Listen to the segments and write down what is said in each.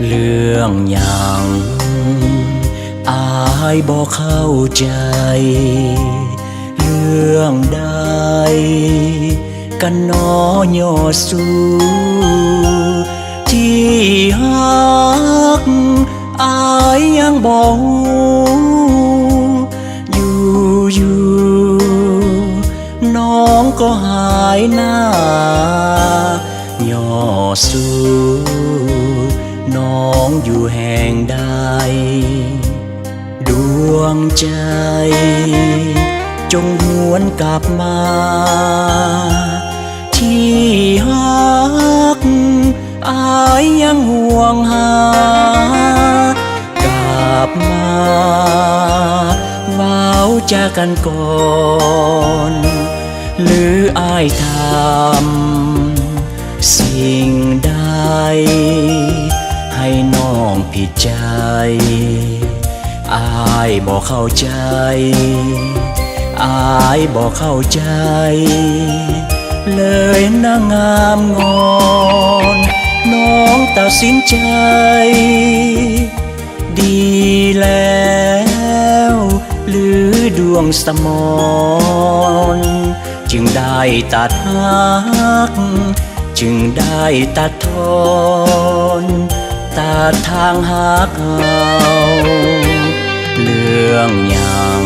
เรื่องอย่างอายบ่เข้าใจเรื่องใดกันน้อยอสู้ที่ฮักอายยังบ่อยู่น้องก็หายหน้าย่อสู้น้องอยู่แห่งใดดวงใจจงหวนกลับมาที่ฮักอายยังห่วงหากลับมาว้าวจากกันก่อนหรืออายทำสิ่งใดให้น้องผิดใจอายบอกเข้าใจอายบอกเข้าใจเลยนางงามงอนน้องตัดสินใจดีแล้วหรือดวงสมรจึงได้ตัดหักจึงได้ตัดทอนตัดทางหักเอาเรื่องอย่าง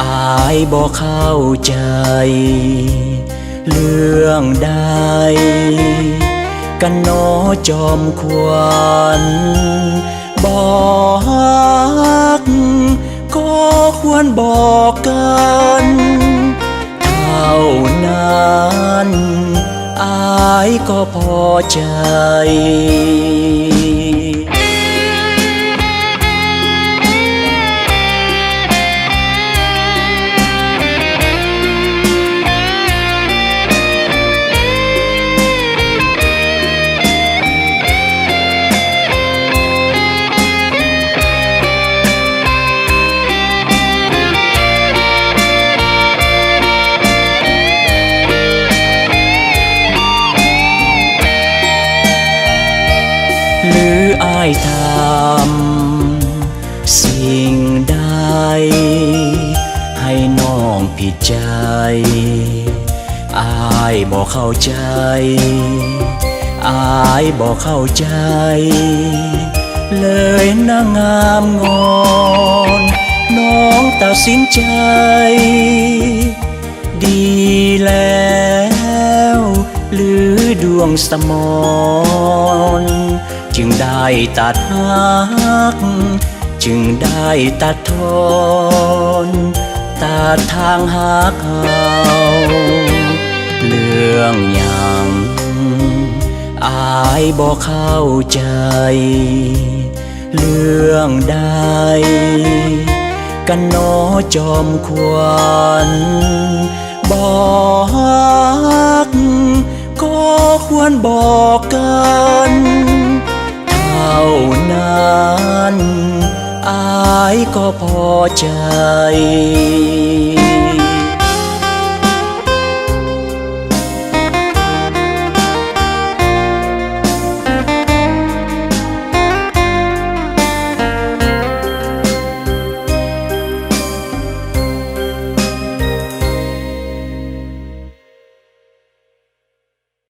อายบอกเข้าใจเรื่องใดกันน้อจอมควันบอกก็ควรบอกกันเท่านั้นอายก็พอใจหรืออายทำสิ่งใดให้น้องผิดใจอายบอกเข้าใจอายบอกเข้าใจเลยนางงามงอนน้องตัดสินใจดีแล้วหรือดวงสมรจึงได้ตัดหักจึงได้ตัดทอนตัดทางหักเอาเรื่องอย่างอายบอกเข้าใจเรื่องใดกันน้อจอมควันบอกก็ควรบอกกันเท่านั้นอายก็พอใจ